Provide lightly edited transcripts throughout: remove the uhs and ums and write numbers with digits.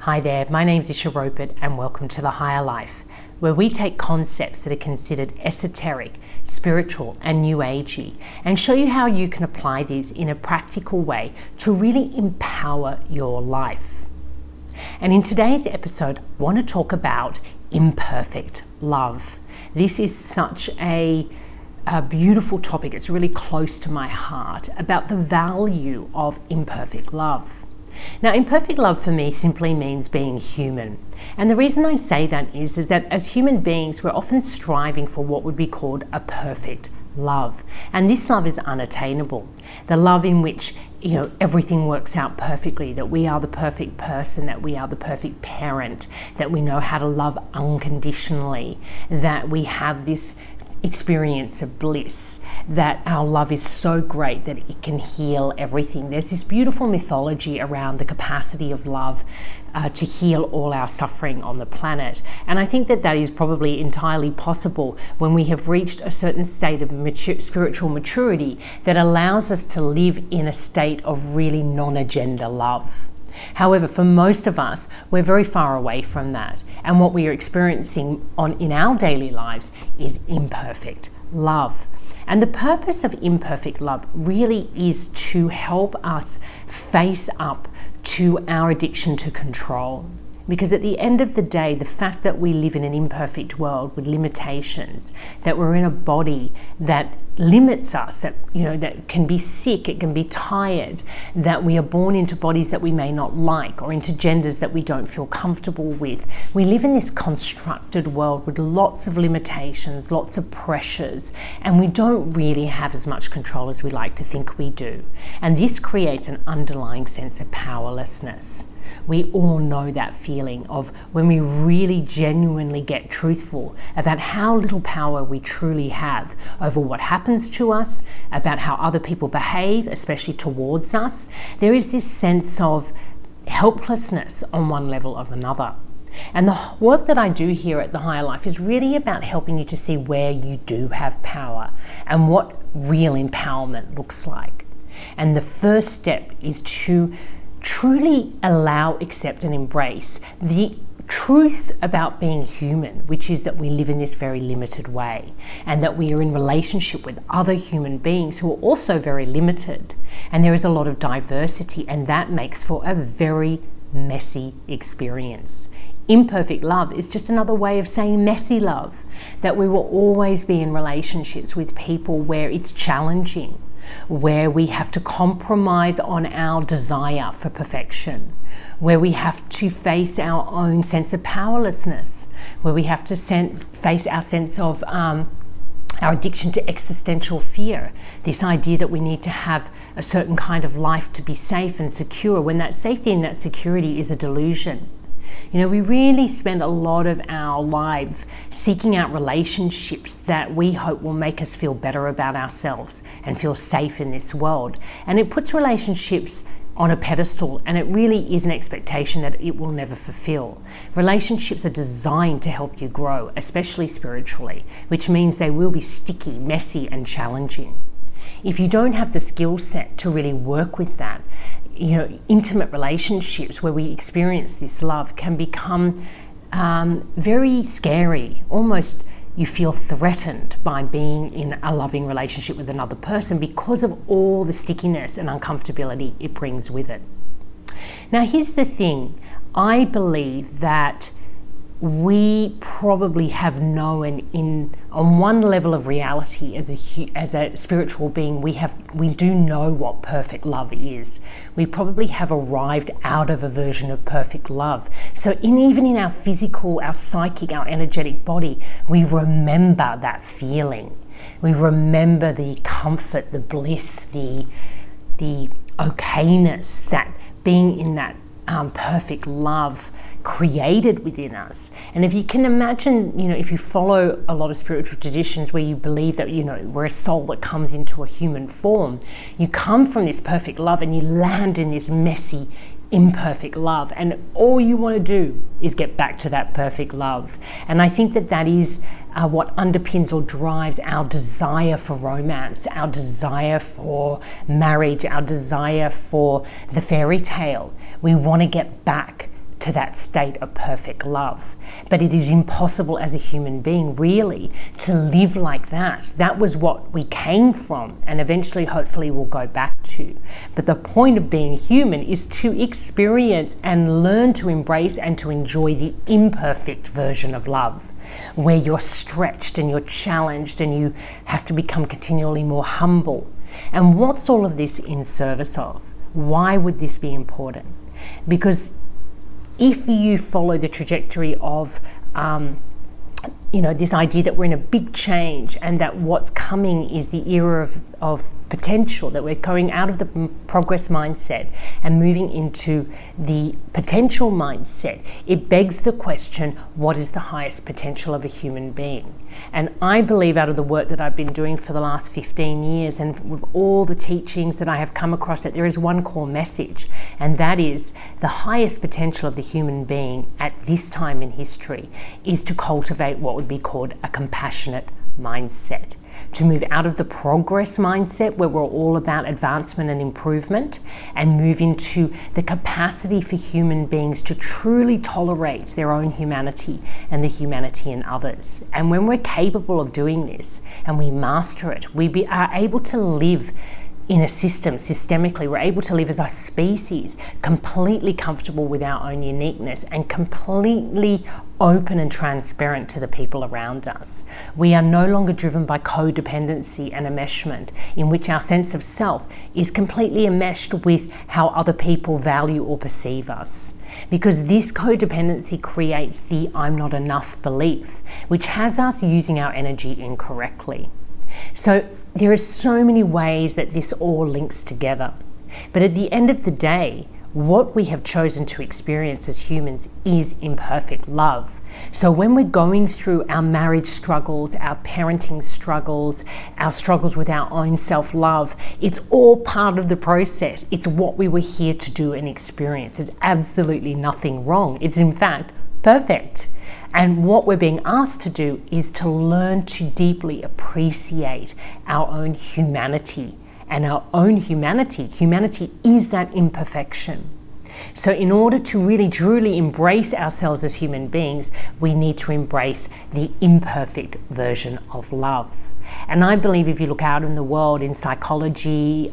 Hi there, my name's Isha Ropert and welcome to The Higher Life, where we take concepts that are considered esoteric, spiritual and new agey and show you how you can apply these in a practical way to really empower your life. And in today's episode, I want to talk about imperfect love. This is such a beautiful topic. It's really close to my heart about the value of imperfect love. Now, imperfect love for me simply means being human. And the reason I say that is that as human beings, we're often striving for what would be called a perfect love. And this love is unattainable. The love in which, everything works out perfectly, that we are the perfect person, that we are the perfect parent, that we know how to love unconditionally, that we have this experience of bliss, that our love is so great that it can heal everything. There's this beautiful mythology around the capacity of love to heal all our suffering on the planet. And I think that is probably entirely possible when we have reached a certain state of spiritual maturity that allows us to live in a state of really non-agenda love. However, for most of us, we're very far away from that. And what we are experiencing in our daily lives is imperfect love. And the purpose of imperfect love really is to help us face up to our addiction to control. Because at the end of the day, the fact that we live in an imperfect world with limitations, that we're in a body that limits us, that can be sick, it can be tired, that we are born into bodies that we may not like or into genders that we don't feel comfortable with. We live in this constructed world with lots of limitations, lots of pressures, and we don't really have as much control as we like to think we do. And this creates an underlying sense of powerlessness. We all know that feeling of when we really genuinely get truthful about how little power we truly have over what happens to us, about how other people behave, especially towards us. There is this sense of helplessness on one level or another. And the work that I do here at The Higher Life is really about helping you to see where you do have power and what real empowerment looks like. And the first step is to truly allow, accept and embrace the truth about being human, which is that we live in this very limited way and that we are in relationship with other human beings who are also very limited. And there is a lot of diversity, and that makes for a very messy experience. Imperfect love is just another way of saying messy love, that we will always be in relationships with people where it's challenging, where we have to compromise on our desire for perfection, where we have to face our own sense of powerlessness, where we have to face our sense of our addiction to existential fear, this idea that we need to have a certain kind of life to be safe and secure, when that safety and that security is a delusion. We really spend a lot of our life seeking out relationships that we hope will make us feel better about ourselves and feel safe in this world. And it puts relationships on a pedestal, and it really is an expectation that it will never fulfill. Relationships are designed to help you grow, especially spiritually, which means they will be sticky, messy, and challenging. If you don't have the skill set to really work with that, intimate relationships where we experience this love can become very scary. Almost you feel threatened by being in a loving relationship with another person because of all the stickiness and uncomfortability it brings with it. Now, here's the thing. I believe that we probably have known on one level of reality as a spiritual being, we do know what perfect love is. We probably have arrived out of a version of perfect love. So even in our physical, our psychic, our energetic body, we remember that feeling. We remember the comfort, the bliss, the okayness that being in that perfect love created within us. And if you can imagine, if you follow a lot of spiritual traditions where you believe that, we're a soul that comes into a human form, you come from this perfect love and you land in this messy, imperfect love. And all you want to do is get back to that perfect love. And I think that is what underpins or drives our desire for romance, our desire for marriage, our desire for the fairy tale. We want to get back to that state of perfect love. But it is impossible as a human being, really, to live like that. That was what we came from, and eventually, hopefully, we'll go back to. But the point of being human is to experience and learn to embrace and to enjoy the imperfect version of love, where you're stretched and you're challenged and you have to become continually more humble. And what's all of this in service of? Why would this be important? Because if you follow the trajectory of this idea that we're in a big change and that what's coming is the era of potential, that we're going out of the progress mindset and moving into the potential mindset, it begs the question, what is the highest potential of a human being? And I believe, out of the work that I've been doing for the last 15 years and with all the teachings that I have come across, that there is one core message, and that is the highest potential of the human being at this time in history is to cultivate what would be called a compassionate mindset, to move out of the progress mindset where we're all about advancement and improvement and move into the capacity for human beings to truly tolerate their own humanity and the humanity in others. And when we're capable of doing this and we master it, we are able to live in a system, systemically, we're able to live as a species completely comfortable with our own uniqueness and completely open and transparent to the people around us. We are no longer driven by codependency and enmeshment, in which our sense of self is completely enmeshed with how other people value or perceive us. Because this codependency creates the I'm not enough belief, which has us using our energy incorrectly. So there are so many ways that this all links together. But at the end of the day, what we have chosen to experience as humans is imperfect love. So when we're going through our marriage struggles, our parenting struggles, our struggles with our own self-love, it's all part of the process. It's what we were here to do and experience. There's absolutely nothing wrong. It's in fact perfect. And what we're being asked to do is to learn to deeply appreciate our own humanity. And our own humanity is that imperfection. So in order to really truly embrace ourselves as human beings, we need to embrace the imperfect version of love. And I believe if you look out in the world, in psychology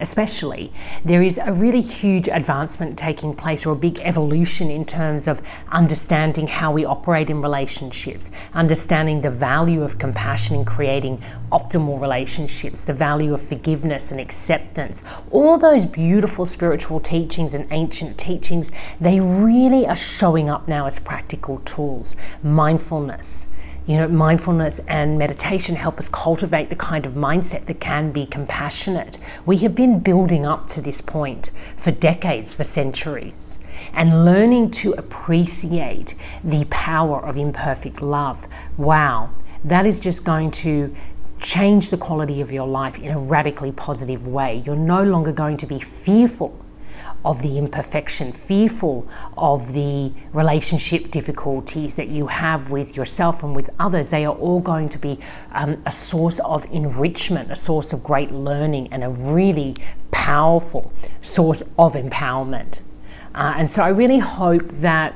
especially, there is a really huge advancement taking place, or a big evolution in terms of understanding how we operate in relationships, understanding the value of compassion in creating optimal relationships, the value of forgiveness and acceptance. All those beautiful spiritual teachings and ancient teachings, they really are showing up now as practical tools. Mindfulness. Mindfulness and meditation help us cultivate the kind of mindset that can be compassionate. We have been building up to this point for decades, for centuries, and learning to appreciate the power of imperfect love. Wow, that is just going to change the quality of your life in a radically positive way. You're no longer going to be fearful of the imperfection, fearful of the relationship difficulties that you have with yourself and with others. They are all going to be a source of enrichment, a source of great learning, and a really powerful source of empowerment. And so I really hope that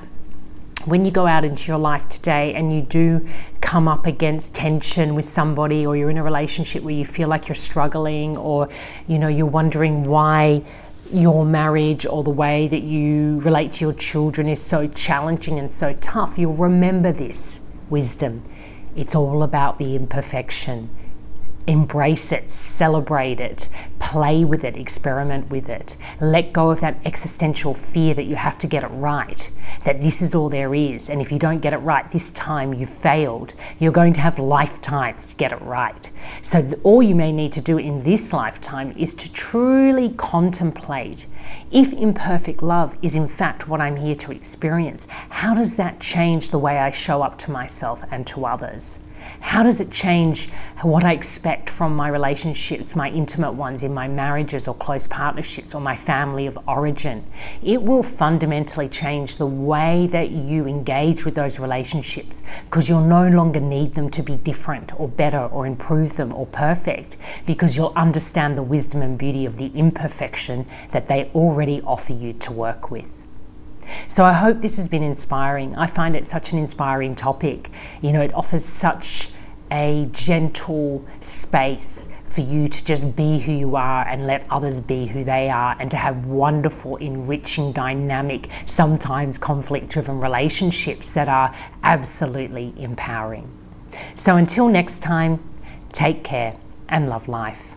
when you go out into your life today and you do come up against tension with somebody, or you're in a relationship where you feel like you're struggling, or you're wondering why your marriage or the way that you relate to your children is so challenging and so tough, you'll remember this wisdom. It's all about the imperfection. Embrace it, celebrate it, play with it, experiment with it. Let go of that existential fear that you have to get it right, that this is all there is, and if you don't get it right this time, you've failed. You're going to have lifetimes to get it right. So all you may need to do in this lifetime is to truly contemplate, if imperfect love is in fact what I'm here to experience, how does that change the way I show up to myself and to others? How does it change what I expect from my relationships, my intimate ones, in my marriages or close partnerships or my family of origin? It will fundamentally change the way that you engage with those relationships, because you'll no longer need them to be different or better or improve them or perfect, because you'll understand the wisdom and beauty of the imperfection that they already offer you to work with. So I hope this has been inspiring. I find it such an inspiring topic. It offers such a gentle space for you to just be who you are and let others be who they are, and to have wonderful, enriching, dynamic, sometimes conflict-driven relationships that are absolutely empowering. So until next time, take care and love life.